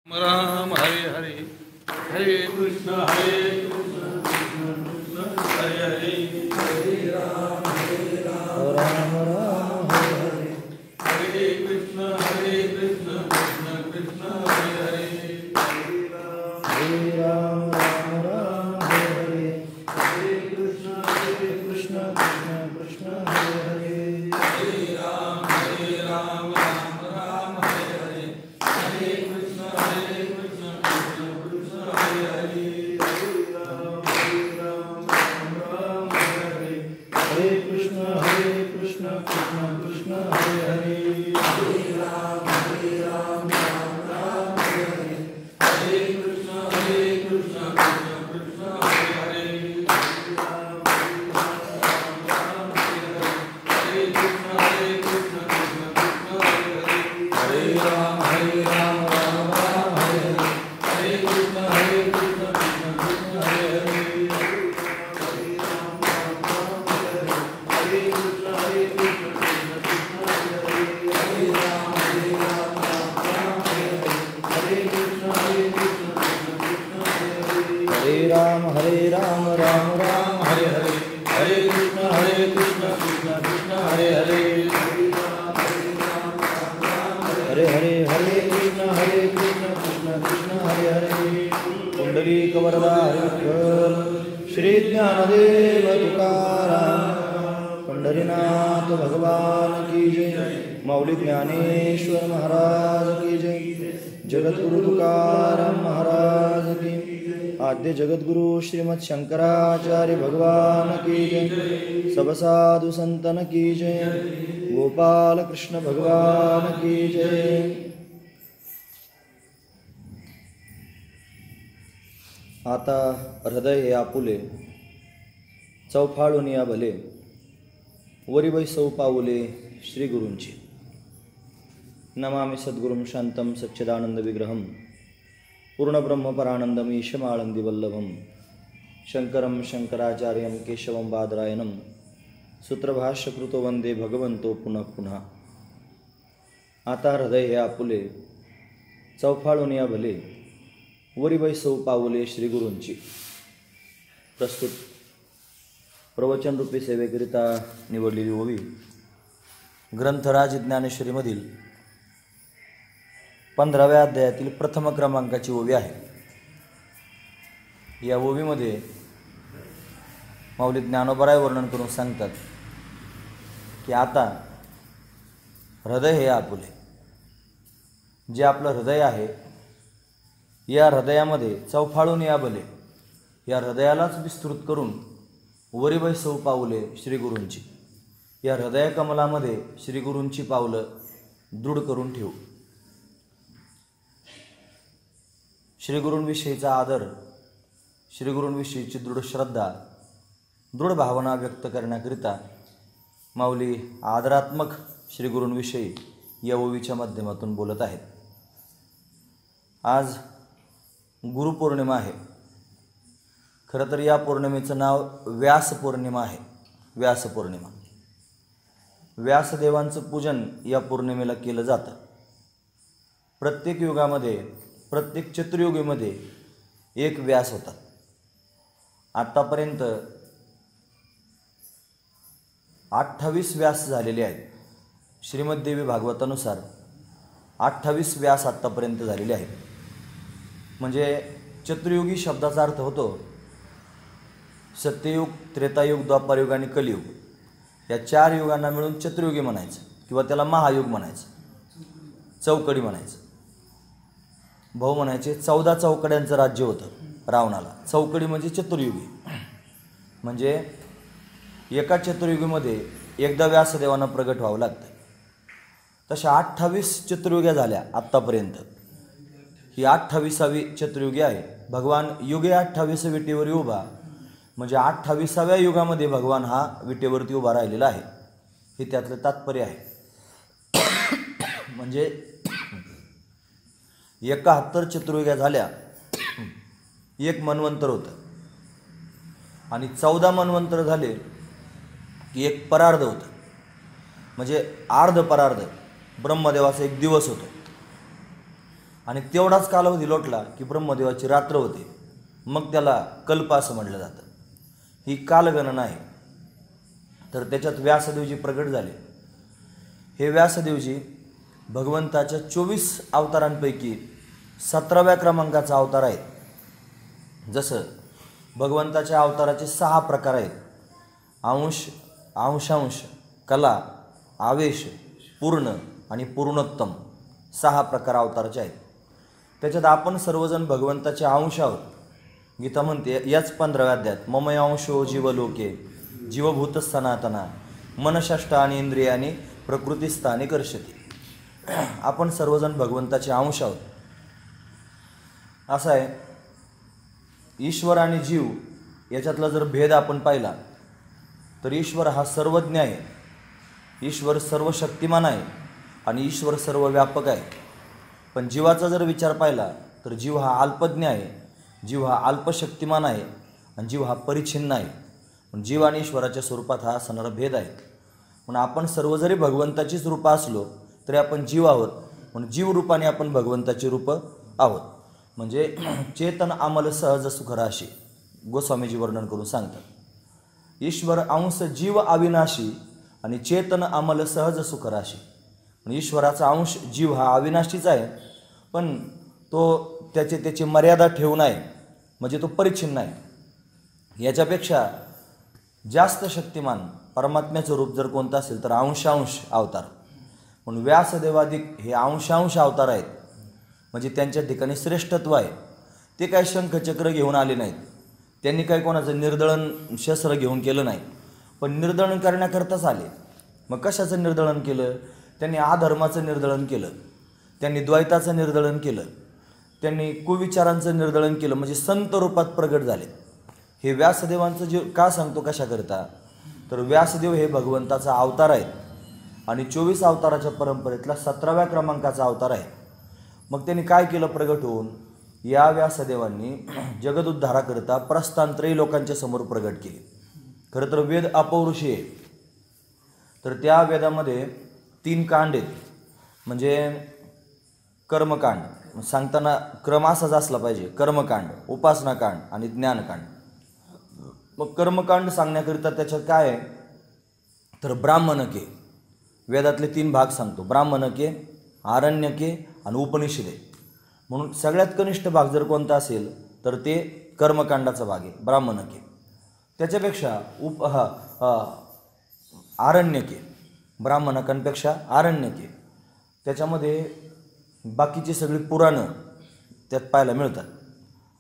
राम हरे हरे हरे कृष्ण हरे कृष्ण हरे हरे हरे राम राम हरे हरे हरे कृष्ण कृष्ण कृष्ण हरे हरे हरे राम राम हरे हरे कृष्ण कृष्ण कृष्ण हरे हरे हरे राम राम राम हरे हरे हरे कृष्ण कृष्ण कृष्ण हरे हरे हरे राम राम राम हरे हरे कृष्ण कृष्ण कृष्ण हरे हरे हरे राम राम राम हरे हरे कृष्ण कृष्ण कृष्ण हरे हरे हरे राम राम हरे कृष्ण कृष्ण कृष्ण हरे हरे हरे राम राम राम हरे हरे कृष्ण कृष्ण कृष्ण हरे हरे हरे राम राम हरे कृष्ण कृष्ण कृष्ण हरे हरे हरे राम राम हरे हरे कृष्ण कृष्ण कृष्ण हरे हरे हरे राम राम राम हरे हरे हरे कृष्ण कृष्ण कृष्ण हरे हरे हरे हरे हरे कृष्ण कृष्ण कृष्ण हरे हरे पुंडलीक वरदा विठ्ठल श्री ज्ञानदेव तुकाराम पंढरीनाथ भगवान की जय माऊली ज्ञानेश्वर महाराज की जय जगद्गुरु तुकाराम महाराज की आद्य जगद्गुरु श्रीमद शंकराचार्य भगवान की जय सब साधु संतन की जय गोपाल कृष्ण भगवान की जय। आता हृदय हे आपुले चौफाळून या भले वरी वैसौ पाऊले श्री गुरूंची नमामि सद्गुरुं शांतं सच्चिदानंद विग्रहं पूर्णब्रह्मपरानंदं ईशमाळंदी वल्लभं शंकरं शंकराचार्यं केशवं बादरायणं सूत्रभाष्यकृतो वंदे भगवंतो पुनः पुनः। आता हृदय हे आपुले चौफाळून या भले वरी वैसौ पाऊले श्री गुरूंची प्रस्तुत प्रवचनरूपी सेवेकरिता निवडलेली ओवी ग्रंथराज ज्ञानेश्वरीमधील 15व्या अध्यायातील प्रथम क्रमांकाची ओवी आहे। या ओवीमध्ये माऊली ज्ञानोबराय वर्णन करून सांगतात की आता हृदय हे आपुले, जे आपलं हृदय आहे या हृदयामध्ये चौफाळून या भले, या हृदयालाच विस्तृत करून वरी वैसौ पाऊले श्री गुरूंची, या हृदय कमलामध्ये श्री गुरूंची पावलं दृढ करून ठेवू। श्री गुरूंविषयीचा आदर, श्री गुरूंविषयीची दृढ श्रद्धा, दृढ भावना व्यक्त करण्याकरिता माऊली आदरात्मक श्री गुरूंविषयी या ओवीच्या माध्यमातून बोलत आहेत। आज गुरुपौर्णिमा आहे। खरं तर या पौर्णिमेचं नाव व्यास पौर्णिमा आहे। व्यास पौर्णिमा, व्यासदेवांचं पूजन या पौर्णिमेला केलं जातं। प्रत्येक युगामध्ये, प्रत्येक चतुर्युगीमध्ये एक व्यास होतात। आत्तापर्यंत 28 व्यास झालेले आहेत। श्रीमद्देवी भागवतानुसार 28 व्यास आत्तापर्यंत झालेले आहेत। म्हणजे चतुर्युगी शब्दाचा अर्थ होतो सत्ययुग, त्रेतायुग, द्वापारयुग आणि कलियुग, या 4 युगांना मिळून चतुर्युगी म्हणायचं किंवा त्याला महायुग म्हणायचं, चौकडी म्हणायचं। भाऊ म्हणायचे 14 चौकड्यांचं राज्य होतं रावणाला। चौकडी म्हणजे चतुर्युगी, म्हणजे एका चतुर्युगीमध्ये एकदा व्यासदेवांना प्रगट व्हावं लागतं। तशा 28 चतुर्युग्या झाल्या आत्तापर्यंत। ही 28वी चतुर्युगी आहे। भगवान युगे 28 विटेवर उभा, म्हणजे 28व्या युगामध्ये भगवान हा विटेवरती उभा राहिलेला आहे, हे त्यातलं तात्पर्य आहे। म्हणजे 71 चतुर्युग्या झाल्या, एक मन्वंतर होतं, आणि 14 मन्वंतर झाले की एक परार्ध होतं, म्हणजे अर्ध परार्ध ब्रह्मदेवाचा एक दिवस होतो। आणि तेवढाच कालावधी लोटला की ब्रह्मदेवाची रात्र होते, मग त्याला कल्प असं म्हटलं जातं. ही कालगणना आहे. तर त्याच्यात व्यासदेवजी प्रगट झाले. हे व्यासदेवजी भगवंताच्या 24 अवतारांपैकी 17व्या क्रमांकाचा अवतार आहेत. जसं भगवंताच्या अवताराचे 6 प्रकार आहेत: अंश, अंशांश, कला, आवेश, पूर्ण आणि पूर्णोत्तम. 6 प्रकार अवताराचे आहेत. त्याच्यात आपण सर्वजण भगवंताचे अंश आहोत. गीता म्हणते याच 15व्या अध्यायात, मम अंशो जीवलोके जीवभूत सनातना मनषष्ठानी इंद्रियाने प्रकृतीस्थाने कर्षती. आपण सर्वजण भगवंताचे अंश आहोत. असं आहे, ईश्वर आणि जीव याच्यातला जर भेद आपण पाहिला तर ईश्वर हा सर्वज्ञ आहे, ईश्वर सर्व शक्तिमान आहे आणि ईश्वर सर्व व्यापक आहे. पण जीवाचा जर विचार पाहिला तर जीव हा अल्पज्ञ आहे, जीव हा अल्पशक्तिमान आहे आणि जीव हा परिच्छिन्न आहे. पण जीव आणि ईश्वराच्या स्वरूपात हा असणारा भेद आहे. पण आपण सर्व जरी भगवंताचीच रूपं असलो तरी आपण जीव आहोत, म्हणून जीव रूपाने आपण भगवंताची रूपं आहोत. म्हणजे चेतन अमल सहज सुखराशी गोस्वामीजी वर्णन करून सांगतात. ईश्वर अंश जीव अविनाशी आणि चेतन अमल सहज सुखराशी. ईश्वराचा अंश जीव हा अविनाशीच आहे, पण तो त्याची मर्यादा ठेवून आहे, म्हणजे तो परिच्छिन्न आहे. याच्यापेक्षा जास्त शक्तिमान परमात्म्याचं रूप जर कोणतं असेल तर अंशांश अवतार. म्हणून व्यासदेवादिक हे अंशांश अवतार आहेत, म्हणजे त्यांच्या ठिकाणी श्रेष्ठत्व आहे. ते काही शंखचक्र घेऊन आले नाहीत, त्यांनी काही कोणाचं निर्दळन शस्त्र घेऊन केलं नाही, पण निर्दळन करण्याकरताच आले. मग कशाचं निर्दळन केलं? त्यांनी अधर्माचं निर्दळन केलं, त्यांनी द्वैताचं निर्दळन केलं, त्यांनी कुविचारांचं निर्दळन केलं, म्हणजे संत रूपात प्रगट झाले. हे व्यासदेवांचं जे का सांगतो कशाकरता, तर व्यासदेव हे भगवंताचा अवतार आहेत आणि 24 अवताराच्या परंपरेतला 17व्या क्रमांकाचा अवतार आहे. मग त्यांनी काय केलं प्रगट होऊन? या व्यासदेवांनी जगदुद्धाराकरता प्रस्थानत्रयी लोकांच्या समोर प्रगट केली. खरं तर वेद अपौरुषी आहे, तर त्या वेदामध्ये 3 कांड आहेत. म्हणजे कर्मकांड सांगताना क्रम असाच असला पाहिजे: कर्मकांड, उपासनाकांड आणि ज्ञानकांड. मग कर्मकांड सांगण्याकरिता त्याच्यात काय आहे तर ब्राह्मणके, वेदातले 3 भाग सांगतो: ब्राह्मणके, आरण्यके आणि उपनिषदे. म्हणून सगळ्यात कनिष्ठ भाग जर कोणता असेल तर ते कर्मकांडाचा भाग आहे, ब्राह्मणके. त्याच्यापेक्षा आरण्यके, ब्राह्मणकांपेक्षा आरण्यके, त्याच्यामध्ये बाकीची सगळी पुराणं त्यात पाहायला मिळतात.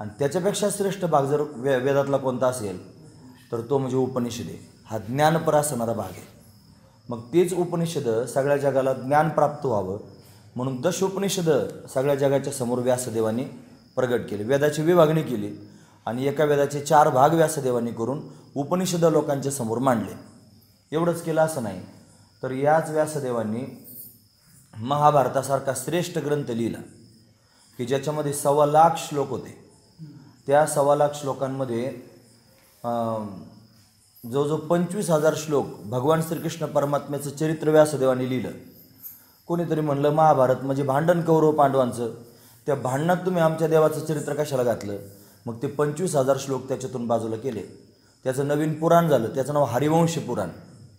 आणि त्याच्यापेक्षा श्रेष्ठ भाग जर वेदातला कोणता असेल तर तो म्हणजे उपनिषदे. हा ज्ञानपर असणारा भाग आहे. मग तेच उपनिषद सगळ्या जगाला ज्ञान प्राप्त व्हावं म्हणून दशोपनिषद सगळ्या जगाच्या समोर व्यासदेवांनी प्रगट केले. वेदाची विभागणी केली आणि एका वेदाचे 4 भाग व्यासदेवांनी करून उपनिषद लोकांच्या समोर मांडले. एवढंच केलं असं नाही, तर याच व्यासदेवांनी महाभारतासारखा श्रेष्ठ ग्रंथ लिहिला की ज्याच्यामध्ये 1.25 लाख श्लोक होते. त्या 1.25 लाख श्लोकांमध्ये जवळजवळ 25,000 श्लोक भगवान श्रीकृष्ण परमात्म्याचं चरित्र व्यासदेवांनी लिहिलं. कोणीतरी म्हणलं महाभारत म्हणजे भांडण कौरव पांडवांचं, त्या भांडणात तुम्ही आमच्या देवाचं चरित्र कशाला घातलं? मग ते 25,000 श्लोक त्याच्यातून बाजूला केले. त्याचं नवीन पुराण झालं, त्याचं नाव हरिवंश पुराण.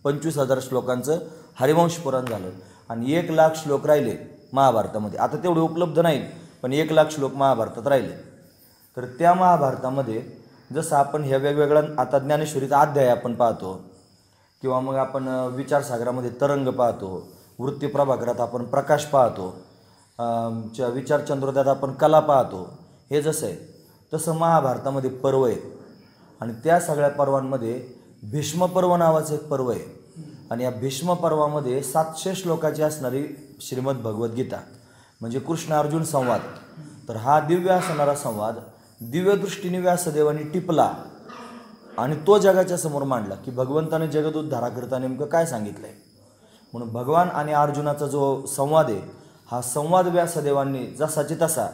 25,000 श्लोकांचं हरिवंश पुराण झालं आणि 1 लाख श्लोक राहिले महाभारतामध्ये. आता तेवढे उपलब्ध नाहीत, पण 1 लाख श्लोक महाभारतात राहिले. तर त्या महाभारतामध्ये जसं आपण ह्या वेगवेगळ्या आता ज्ञानेश्वरीचा अध्याय आपण पाहतो, किंवा मग आपण विचारसागरामध्ये तरंग पाहतो, वृत्तीप्रभाकरात आपण प्रकाश पाहतो, विचार चंद्रोदयात आपण कला पाहतो. हे जसं आहे तसं महाभारतामध्ये पर्व आहेत आणि त्या सगळ्या पर्वांमध्ये भीष्म पर्व नावाचं एक पर्व आहे. आणि या भीष्म पर्वामध्ये 700 श्लोकाची असणारी श्रीमद भगवद्गीता म्हणजे कृष्ण अर्जुन संवाद. तर हा दिव्य असणारा संवाद दिव्य दृष्टीने व्यासदेवांनी टिपला आणि तो जगाच्या समोर मांडला की भगवंताने जगदुद्धाराकरता नेमकं काय सांगितलं आहे. म्हणून भगवान आणि अर्जुनाचा जो संवाद आहे हा संवाद व्यासदेवांनी जसाची तसा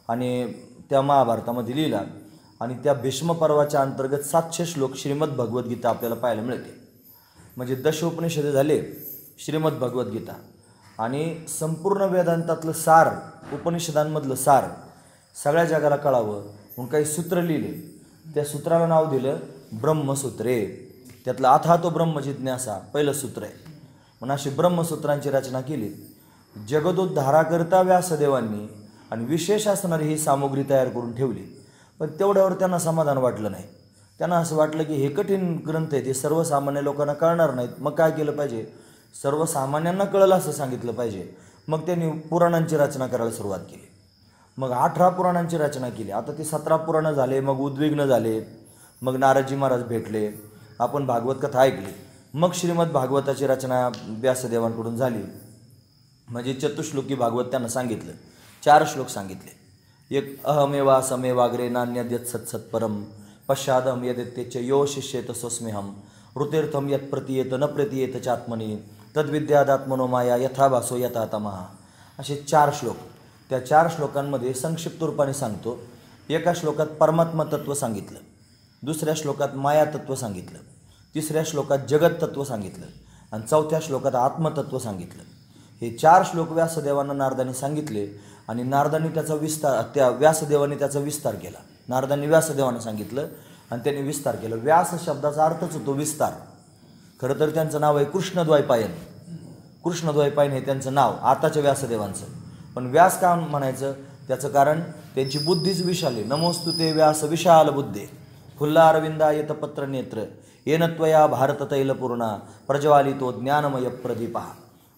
आणि त्या महाभारतामध्ये लिहिला. आणि त्या भीष्म पर्वाच्या अंतर्गत 700 श्लोक श्रीमद भगवद्गीता आपल्याला पाहायला मिळते. म्हणजे दशोपनिषदे झाले, श्रीमद भगवद्गीता आणि संपूर्ण वेदांतातलं सार उपनिषदांमधलं सार सगळ्या जगाला कळावं म्हणून काही सूत्र लिहिले. त्या सूत्राला नाव दिलं ब्रह्मसूत्रे. त्यातलं अथातो ब्रह्मजिज्ञासा पहिलं सूत्र आहे. म्हणून अशी ब्रह्मसूत्रांची रचना केली. जगदोद्धाराकरता व्यासदेवांनी आणि विशेष असणारी ही सामुग्री तयार करून ठेवली. पण तेवढ्यावर त्यांना समाधान वाटलं नाही. त्यांना असं वाटलं की हे कठीण ग्रंथ आहे, ते सर्वसामान्य लोकांना कळणार नाहीत. मग काय केलं पाहिजे, सर्वसामान्यांना कळलं असं सांगितलं पाहिजे. मग त्यांनी पुराणांची रचना करायला सुरुवात केली. मग 18 पुराणांची रचना केली. आता ते 17 पुराणं झाले, मग उद्विग्न झाले, मग नारदजी महाराज भेटले, आपण भागवत कथा ऐकली. मग श्रीमद भागवताची रचना व्यासदेवांकडून झाली. म्हणजे चतुश्लोकी भागवत त्यांना सांगितलं. 4 श्लोक सांगितले. एक अहमेवा समेवाग्रे नान्यद्यत् सत्सत्परम पश्चादहम यदेत्यच यो शिष्येत स्वस्म्यहम ऋतीर्थम यत् प्रतीयेत न प्रतीयेत चात्मनी तद्विद्यादात्मनो माया यथाभासो यथा तमः. असे 4 श्लोक. त्या 4 श्लोकांमध्ये संक्षिप्त रूपाने सांगतो. एका श्लोकात परमात्मा तत्व सांगितलं, दुसऱ्या श्लोकात माया तत्व सांगितलं, तिसऱ्या श्लोकात जगत तत्व सांगितलं आणि चौथ्या श्लोकात आत्मतत्व सांगितलं. हे 4 श्लोक व्यासदेवांना नारदांनी सांगितले आणि नारदांनी त्याचा विस्तार, त्या व्यासदेवांनी त्याचा विस्तार केला. नारदांनी व्यासदेवांना सांगितलं आणि त्यांनी विस्तार केला. व्यास शब्दाचा अर्थच होतो विस्तार. खरं तर त्यांचं नाव आहे कृष्णद्वैपायन. कृष्णद्वैपायन हे त्यांचं नाव आताच्या व्यासदेवांचं. पण व्यास का म्हणायचं, त्याचं कारण त्यांची बुद्धीच विशाली. नमोस्तु ते व्यास विशाल बुद्धे फुल्लारविंदायत पत्र नेत्र येन त्वया भारत तैलपूर्णा प्रज्वालितो ज्ञानमय प्रदीपा.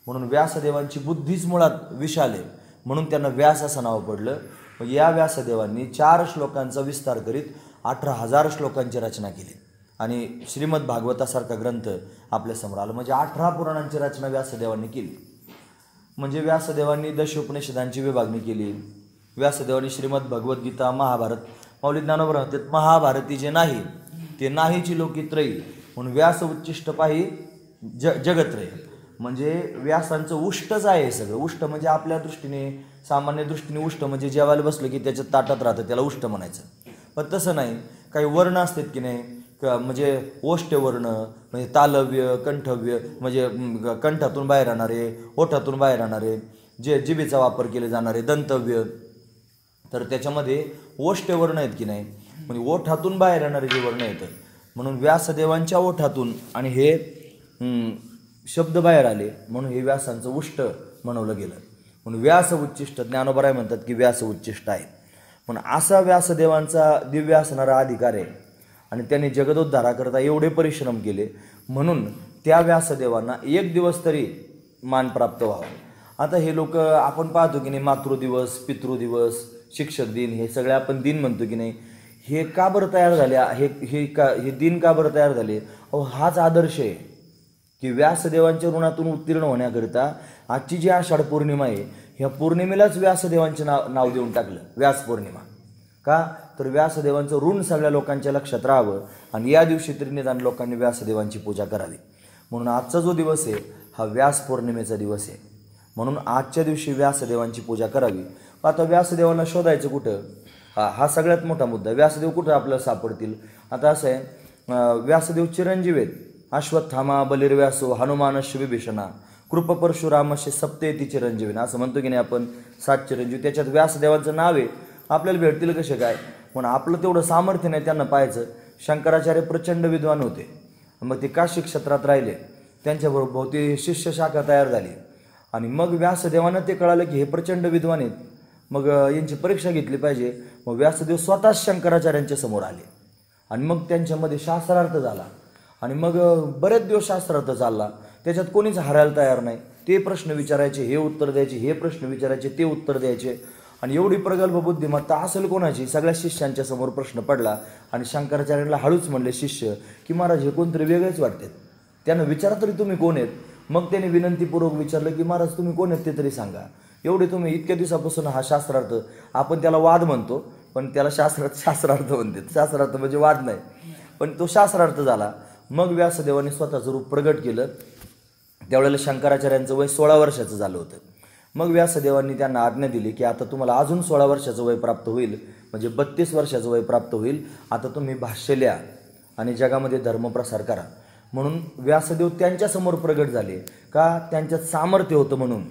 म्हणून व्यासदेवांची बुद्धीच मुळात विशाल आहे, म्हणून त्यांना व्यास असं नाव पडलं. या व्यासदेवांनी 4 श्लोकांचा विस्तार करीत 18,000 श्लोकांची रचना केली आणि श्रीमद भागवतासारखा ग्रंथ आपल्यासमोर आला. म्हणजे 18 पुराणांची रचना व्यासदेवांनी केली. म्हणजे व्यासदेवांनी दशोपनिषदांची विभागणी केली. व्यासदेवांनी श्रीमद भगवद्गीता, महाभारत, माऊली ज्ञानोबा म्हणतात महाभारती जे नाही ते नाहीची लोकी त्रयी म्हणून व्यास उच्चिष्ट पाही जगत्रय. म्हणजे व्यासांचं उष्टच आहे सगळं. उष्ट म्हणजे आपल्या दृष्टीने, सामान्य दृष्टीने उष्ट म्हणजे जेवायला बसलं की त्याच्या ताटात राहतं त्याला उष्ट म्हणायचं. पण तसं नाही. काही वर्ण असतात की नाही, म्हणजे ओष्ठवर्ण म्हणजे तालव्य, कंठव्य म्हणजे कंठातून बाहेर येणारे, ओठातून बाहेर येणारे, जे जिभेचा वापर केले जाणारे दंतव्य. तर त्याच्यामध्ये ओष्ठवर्ण आहेत की नाही, म्हणजे ओठातून बाहेर येणारे जे वर्ण येतं. म्हणून व्यासदेवांच्या ओठातून आणि हे शब्द बाहेर आले म्हणून हे व्यासांचं उष्ट म्हणवलं गेलं. म्हणून व्यास उच्चिष्ट, ज्ञानोबराय म्हणतात की व्यास उच्चिष्ट आहे. पण असा व्यासदेवांचा दिव्य असणारा अधिकार आहे आणि त्यांनी जगदोद्धाराकरता एवढे परिश्रम केले म्हणून त्या व्यासदेवांना एक दिवस तरी मान प्राप्त व्हावा. आता हे लोक आपण पाहतो की नाही, मातृदिवस, पितृदिवस, शिक्षक दिन, हे सगळे आपण दिन म्हणतो की नाही, हे का बरं तयार झाले, हे दिन का बरं तयार झाले. हाच आदर्श आहे की व्यासदेवांच्या ऋणातून उत्तीर्ण होण्याकरिता आजची जी आषाढ पौर्णिमा आहे, ह्या पौर्णिमेलाच व्यासदेवांचे नाव देऊन टाकलं व्यास पौर्णिमा. का तर व्यासदेवांचं ऋण सगळ्या लोकांच्या लक्षात राहावं आणि या दिवशी तरी निदान लोकांनी व्यासदेवांची पूजा करावी. म्हणून आजचा जो दिवस आहे हा व्यास पौर्णिमेचा दिवस आहे. म्हणून आजच्या दिवशी व्यासदेवांची पूजा करावी. आता व्यासदेवांना शोधायचं कुठं, हा सगळ्यात मोठा मुद्दा. व्यासदेव कुठं आपल्याला सापडतील. आता असं आहे, व्यासदेव चिरंजीव आहेत. अश्वत्थामा बलिर्व्यासो हनुमानश्य विभीषणा कृपपरशुरामश्य सप्तेती चिरंजीवी असं म्हणतो की नाही आपण, 7 चिरंजीव. त्याच्यात व्यासदेवांचं नाव आहे. आपल्याला भेटतील कसे काय, पण आपलं तेवढं सामर्थ्य नाही त्यांना पाहायचं. शंकराचार्य प्रचंड विद्वान होते, मग ते काशी क्षेत्रात राहिले, त्यांच्याबरोबर भोवती शिष्य शाखा तयार झाली आणि मग व्यासदेवांना ते कळालं की हे प्रचंड विद्वान आहेत, मग यांची परीक्षा घेतली पाहिजे. मग व्यासदेव स्वतःच शंकराचार्यांच्या समोर आले आणि मग त्यांच्यामध्ये शास्त्रार्थ झाला आणि मग बरेच दिवस शास्त्रार्थ चालला. त्याच्यात कोणीच हरायला तयार नाही. ते प्रश्न विचारायचे, हे उत्तर द्यायचे, हे प्रश्न विचारायचे, ते उत्तर द्यायचे. आणि एवढी प्रगल्भ बुद्धिमत्ता असेल कोणाची. सगळ्या शिष्यांच्या समोर प्रश्न पडला आणि शंकराचार्यांना हळूच म्हणले शिष्य की महाराज हे कोणतरी वेगळेच वाटतात, त्यांना विचारा तरी तुम्ही कोण आहेत. मग त्याने विनंतीपूर्वक विचारलं की महाराज तुम्ही कोण आहेत ते तरी सांगा. एवढे तुम्ही इतक्या दिवसापासून हा शास्त्रार्थ, आपण त्याला वाद म्हणतो पण त्याला शास्त्रार्थ म्हणतात. शास्त्रार्थ म्हणजे वाद नाही, पण तो शास्त्रार्थ झाला. मग व्यासदेवांनी स्वतःचं रूप प्रगट केलं. त्यावेळेला शंकराचार्यांचं वय 16 वर्षाचं झालं होतं. मग व्यासदेवांनी त्यांना आज्ञा दिली की आता तुम्हाला अजून 16 वर्षाचं वय प्राप्त होईल, म्हणजे 32 वर्षाचं वय प्राप्त होईल. आता तुम्ही भाष्य लिहा आणि जगामध्ये धर्मप्रसार करा. म्हणून व्यासदेव त्यांच्यासमोर प्रगट झाले. का? त्यांच्यात सामर्थ्य होतं म्हणून.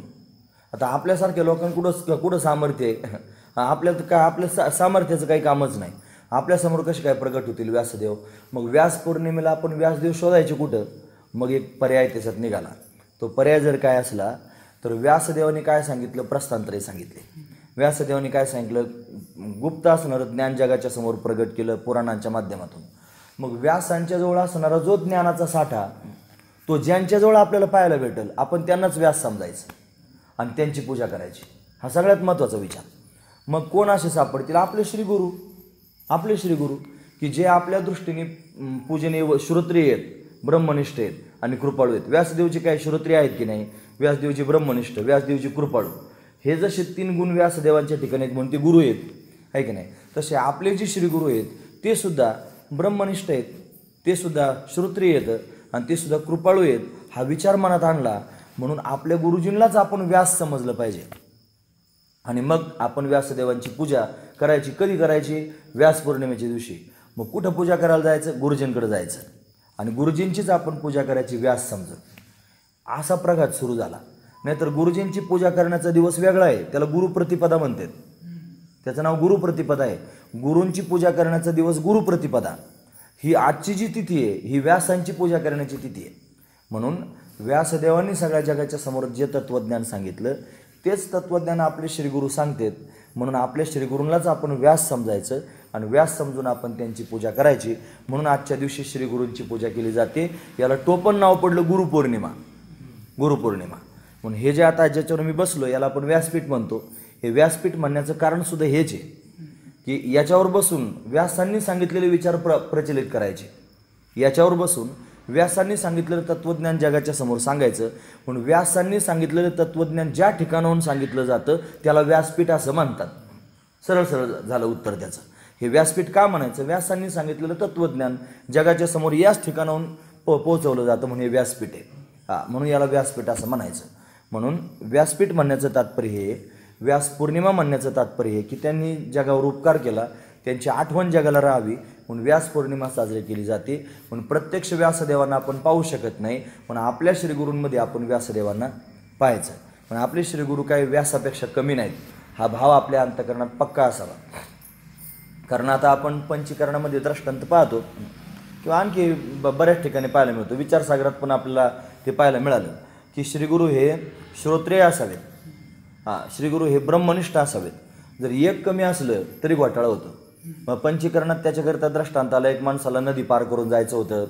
आता आपल्यासारख्या लोकांना कुठं सामर्थ्य आहे? आपल्यात काय आपल्या सामर्थ्याचं काही कामच नाही. आपल्यासमोर कसे काय प्रगट होतील व्यासदेव? मग व्यास पौर्णिमेला आपण व्यासदेव शोधायचे कुठं? मग एक पर्याय त्याच्यात निघाला. तो पर्याय जर काय असला तर व्यासदेवाने काय सांगितलं? प्रस्थानत्रय सांगितले. व्यासदेवाने काय सांगितलं? गुप्त असणारं ज्ञान जगाच्या समोर प्रगट केलं पुराणांच्या माध्यमातून. मग व्यासांच्याजवळ असणारा जो ज्ञानाचा साठा, तो ज्यांच्याजवळ आपल्याला पाहायला भेटेल आपण त्यांनाच व्यास समजायचं आणि त्यांची पूजा करायची. हा सगळ्यात महत्त्वाचा विचार. मग कोण असे सापडतील? आपले श्रीगुरू. आपले श्रीगुरू की जे आपल्या दृष्टीने पूजनीय श्रोत्रिय आहेत, ब्रह्मनिष्ठ आहेत आणि कृपाळू आहेत. व्यासदेवजी काय श्रोत्रिय आहेत की नाही? व्यासदेवजी ब्रह्मनिष्ठ, व्यासदेवजी कृपाळू. हे जसे 3 गुण व्यासदेवांच्या ठिकाणी आहेत म्हणून ते गुरु आहेत, आहे की नाही? तसे आपले जे श्रीगुरू आहेत ते सुद्धा ब्रह्मनिष्ठ आहेत, ते सुद्धा श्रोत्रिय आहेत आणि ते सुद्धा कृपाळू आहेत. हा विचार मनात आणला म्हणून आपल्या गुरुजींनाच आपण व्यास समजलं पाहिजे. आणि मग आपण व्यासदेवांची पूजा करायची. कधी करायची? व्यास पौर्णिमेच्या दिवशी. मग कुठं पूजा करायला जायचं? गुरुजींकडे जायचं आणि गुरुजींचीच आपण पूजा करायची व्यास समजून. असा प्रघात सुरू झाला. नाहीतर गुरुजींची पूजा करण्याचा दिवस वेगळा आहे, त्याला गुरुप्रतिपदा म्हणतात. त्याचं नाव गुरुप्रतिपदा आहे. गुरूंची पूजा करण्याचा दिवस गुरुप्रतिपदा. ही आजची जी तिथी आहे ही व्यासांची पूजा करण्याची तिथी आहे. म्हणून व्यासदेवांनी सगळ्या जगाच्या समोर जे तत्त्वज्ञान सांगितलं तेच तत्त्वज्ञान आपले श्रीगुरू सांगतात. म्हणून आपल्या श्रीगुरूंनाच आपण व्यास समजायचं आणि व्यास समजून आपण त्यांची पूजा करायची. म्हणून आजच्या दिवशी श्रीगुरूंची पूजा केली जाते. याला टोपण नाव पडलं गुरुपौर्णिमा. गुरुपौर्णिमा म्हणून हे जे आता ज्याच्यावर मी बसलो याला आपण व्यासपीठ म्हणतो. हे व्यासपीठ म्हणण्याचं कारणसुद्धा हेच आहे की याच्यावर बसून व्यासांनी सांगितलेले विचार प्रचलित करायचे. याच्यावर बसून व्यासांनी सांगितलेलं तत्त्वज्ञान जगाच्या समोर सांगायचं. म्हणून व्यासांनी सांगितलेलं तत्त्वज्ञान ज्या ठिकाणाहून सांगितलं जातं त्याला व्यासपीठ असं म्हणतात. सरळ सरळ झालं उत्तर त्याचं. हे व्यासपीठ का म्हणायचं? व्यासांनी सांगितलेलं तत्त्वज्ञान जगाच्या समोर याच ठिकाणाहून पोहोचवलं जातं म्हणून हे व्यासपीठ आहे. म्हणून याला व्यासपीठ असं म्हणायचं. म्हणून व्यासपीठ म्हणण्याचं तात्पर्य हे, व्यास पौर्णिमा म्हणण्याचं तात्पर्य हे की त्यांनी जगावर उपकार केला, त्यांची आठवण जगाला राहावी म्हणून व्यास पौर्णिमा साजरी केली जाते. म्हणून प्रत्यक्ष व्यासदेवांना आपण पाहू शकत नाही, पण आपल्या श्रीगुरूंमध्ये आपण व्यासदेवांना पाहायचं. पण आपले श्रीगुरू काही व्यासापेक्षा कमी नाहीत हा भाव आपल्या अंतःकरणात पक्का असावा. कारण आता आपण पंचीकरणामध्ये दृष्टांत पाहतो किंवा आणखी बऱ्याच ठिकाणी पाहायला मिळतो. विचारसागरात पण आपल्याला ते पाहायला मिळालं की श्रीगुरू हे श्रोत्रिय असावेत, श्रीगुरू हे ब्रह्मनिष्ठ असावेत. जर एक कमी असलं तरी घोटाळा होतो. मग पंचीकरणात त्याच्याकरिता दृष्टांत आला. एक माणसाला नदी पार करून जायचं होतं,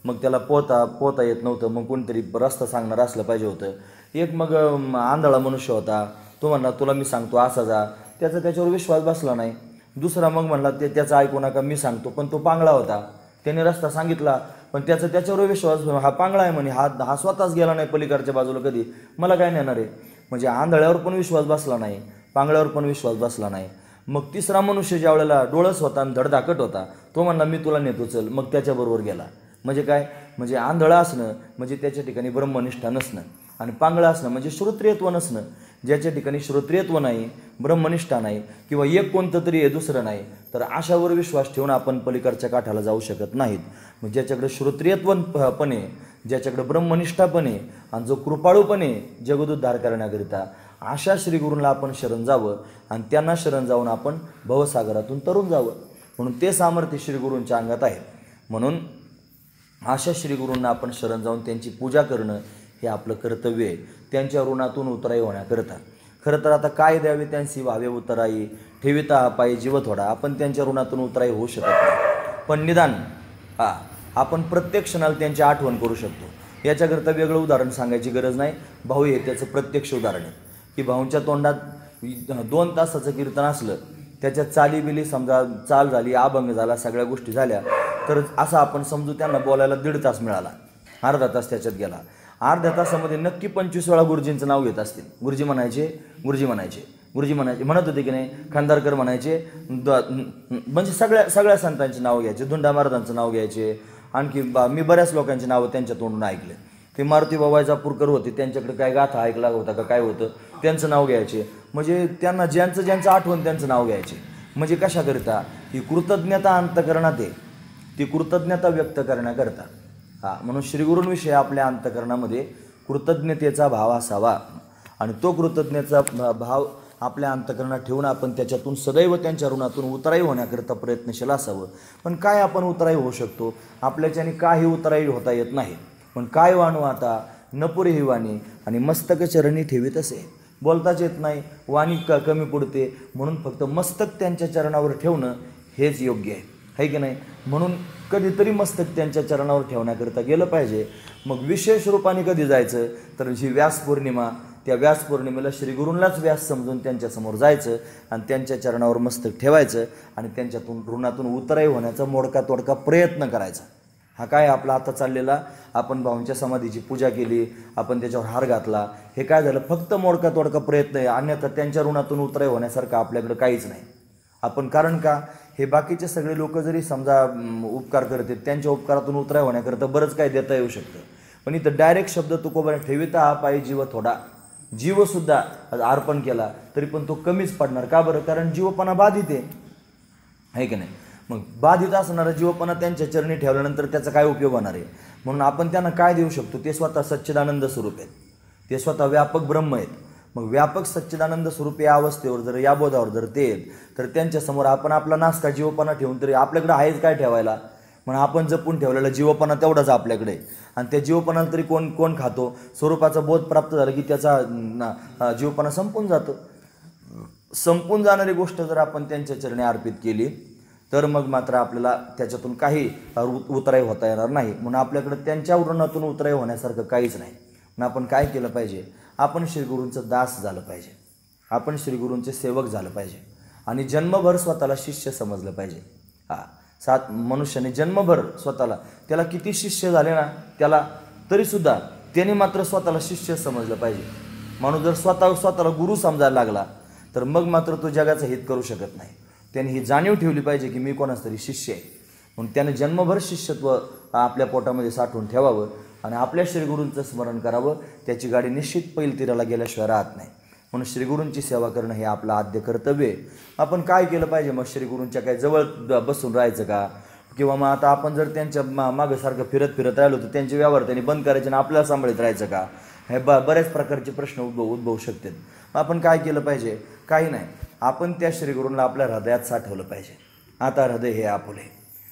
मग त्याला पोहता येत नव्हतं, मग कोणतरी रस्ता सांगणार असलं पाहिजे होतं. एक मग आंधळा मनुष्य होता, तो म्हणला तुला मी सांगतो असा जा, त्याचा त्याच्यावर विश्वास बसला नाही. दुसरा मग म्हणला त्याचं ऐकू नका मी सांगतो, पण तो पांगळा होता, त्याने रस्ता सांगितला पण त्याच्यावर विश्वास, हा पांगळा आहे म्हणे, हा स्वतःच गेला नाही पलीकडच्या बाजूला, कधी मला काय नेणार आहे. म्हणजे आंधळ्यावर पण विश्वास बसला नाही, पांगळ्यावर पण विश्वास बसला नाही. मग तिसरा मनुष्य ज्या वेळेला डोळस होता आणि धडधाकट होता तो म्हणला मी तुला नेतो चल, मग त्याच्याबरोबर गेला. म्हणजे काय? म्हणजे आंधळा असणं म्हणजे त्याच्या ठिकाणी ब्रह्मनिष्ठा नसणं आणि पांगळा असणं म्हणजे श्रोत्रियत्व नसणं. ज्याच्या ठिकाणी श्रोत्रियत्व नाही, ब्रह्मनिष्ठा नाही किंवा एक कोणतं तरी हे दुसरं नाही, तर अशावर विश्वास ठेवून आपण पलीकडच्या काठाला जाऊ शकत नाहीत. मग ज्याच्याकडे श्रोत्रियत्वपण आहे, ज्याच्याकडे ब्रह्मनिष्ठापण आहे आणि जो कृपाळूपण आहे जगदुद्धार करण्याकरिता, अशा श्रीगुरूंना आपण शरण जावं आणि त्यांना शरण जाऊन आपण भवसागरातून तरून जावं. म्हणून ते सामर्थ्य श्रीगुरूंच्या अंगात आहे. म्हणून अशा श्रीगुरूंना आपण शरण जाऊन त्यांची पूजा करणं हे आपलं कर्तव्य आहे, त्यांच्या ऋणातून उतराई होण्याकरता. खरं तर आता काय द्यावे त्यांची व्हावे उतराई, ठेविता पायी जीव थोडा, आपण त्यांच्या ऋणातून उतराई होऊ शकत नाही. पण निदान आपण प्रत्येक क्षणाला त्यांची आठवण करू शकतो. याच्याकरता वेगळं उदाहरण सांगायची गरज नाही. भाऊ हे त्याचं प्रत्यक्ष उदाहरण आहे की भाऊंच्या तोंडात 2 तासाचं कीर्तन असलं, त्याच्यात चालीबिली समजा चाल झाली, अभंग झाला, सगळ्या गोष्टी झाल्या, तर असं आपण समजू त्यांना बोलायला 1.5 तास मिळाला, अर्धा तास त्याच्यात गेला. अर्ध्या तासामध्ये नक्की 25 वेळा गुरुजींचं नाव घेत असतील. गुरुजी म्हणायचे, गुरुजी म्हणायचे, गुरुजी म्हणायचे, म्हणत होते की नाही, खांदारकर म्हणायचे, म्हणजे सगळ्या संतांची नावं घ्यायचे, धुंडा महाराजांचं नाव घ्यायचे. आणखी मी बऱ्याच लोकांची नावं त्यांच्या तोंडून ऐकले. ते मारुती बाबाई जापूरकर होते, त्यांच्याकडे काय गाथा ऐकला होता का काय होतं त्यांचं नाव घ्यायचे. म्हणजे त्यांना ज्यांचं आठवण त्यांचं नाव घ्यायचे. म्हणजे कशाकरिता? ही कृतज्ञता अंतकरणात आहे, ती कृतज्ञता व्यक्त करण्याकरता. म्हणून श्रीगुरूंविषयी आपल्या अंतकरणामध्ये कृतज्ञतेचा भाव असावा. आणि तो कृतज्ञतेचा भाव आपल्या अंतःकरणात ठेवून आपण त्याच्यातून सदैव त्यांच्या ऋणातून उतराई होण्याकरिता प्रयत्नशील असावं. पण काय आपण उतराई होऊ शकतो? आपल्याच्याने काही उतराई होता येत नाही. पण काय वाणू आता नपुरे ही वाणी आणि मस्तक चरणी ठेवीत असे. बोलताच येत नाही, वाणी कमी पडते, म्हणून फक्त मस्तक त्यांच्या चरणावर ठेवणं हेच योग्य आहे की नाही. म्हणून कधीतरी मस्तक त्यांच्या चरणावर ठेवण्याकरिता गेलं पाहिजे. मग विशेष रूपाने कधी जायचं तर जी व्यास पौर्णिमा, त्या व्यास पौर्णिमेला श्रीगुरूंलाच व्यास समजून त्यांच्यासमोर जायचं आणि त्यांच्या चरणावर मस्तक ठेवायचं आणि त्यांच्यातून ऋणातून उतराई होण्याचा मोडका तोडका प्रयत्न करायचा. हा काय आपला आता चाललेला, आपण भाऊंच्या समाधीची पूजा केली, आपण त्याच्यावर हार घातला, हे काय झालं? फक्त मोडका तोडका प्रयत्न आहे. अन्यथा त्यांच्या ऋणातून उतराई होण्यासारखं आपल्याकडं काहीच नाही. आपण कारण का हे बाकीचे सगळे लोक जरी समजा उपकार करते, त्यांच्या उपकारातून उतराई होण्याकरता बरंच काय देता येऊ शकतं. पण इथं डायरेक्ट शब्द तुकोबाने ठेविता हा पायी जीव थोडा, जीवसुद्धा अर्पण केला तरी पण तो कमीच पडणार. का बरं? कारण जीवपणा बाधित आहे की नाही. मग बाधित असणारा जीवपणा त्यांच्या चरणी ठेवल्यानंतर त्याचा काय उपयोग होणार आहे? म्हणून आपण त्यांना काय देऊ शकतो? ते स्वतः सच्चिदानंद स्वरूप आहेत, ते स्वतः व्यापक ब्रह्म आहेत. मग व्यापक सच्चिदानंद स्वरूप या अवस्थेवर जर, या बोधावर जर ते आहेत, तर त्यांच्यासमोर आपण आपला नासका जीवपणा ठेवून तरी आपल्याकडे आहेच काय ठेवायला? म्हणून आपण जपून ठेवलेला जीवपणा तेवढाच आपल्याकडे. आणि त्या जीवपणाला तरी कोण खातो? स्वरूपाचा बोध प्राप्त झाला की त्याचा जीवपणा संपून जातो. संपून जाणारी गोष्ट जर आपण त्यांच्या चरणी अर्पित केली तर मग मात्र आपल्याला त्याच्यातून काही उतराई होता येणार नाही. म्हणून आपल्याकडे त्यांच्या ऋणातून उतराई होण्यासारखं काहीच नाही. म्हणून आपण काय केलं पाहिजे? आपण श्रीगुरूंचं दास झालं पाहिजे, आपण श्रीगुरूंचे सेवक झालं पाहिजे आणि जन्मभर स्वतःला शिष्य समजलं पाहिजे. मनुष्याने जन्मभर स्वतःला, त्याला किती शिष्य झाले ना त्याला, तरीसुद्धा त्याने मात्र स्वतःला शिष्य समजलं पाहिजे. माणूस जर स्वतःला गुरु समजायला लागला तर मग मात्र तो जगाचं हित करू शकत नाही. त्याने ही जाणीव ठेवली पाहिजे की मी कोणाच तरी शिष्य आहे. म्हणून त्याने जन्मभर शिष्यत्व आपल्या पोटामध्ये साठवून ठेवावं आणि आपल्या श्रीगुरूंचं स्मरण करावं. त्याची गाडी निश्चित पैल तीराला गेल्याशिवाय राहत नाही. म्हणून श्रीगुरूंची सेवा करणं हे आपलं आद्य कर्तव्य आहे. आपण काय केलं पाहिजे? मग श्रीगुरूंच्या काय जवळ बसून राहायचं का? किंवा मग आता आपण जर त्यांच्या मागंसारखं फिरत राहिलो तर त्यांचे व्यवहार त्यांनी बंद करायचे आणि आपल्याला सांभाळत राहायचं का? हे बऱ्याच प्रकारचे प्रश्न उद्भवू शकतात. मग आपण काय केलं पाहिजे? काही नाही, आपण त्या श्रीगुरूंना आपल्या हृदयात साठवलं पाहिजे. आता हृदय हे आपुले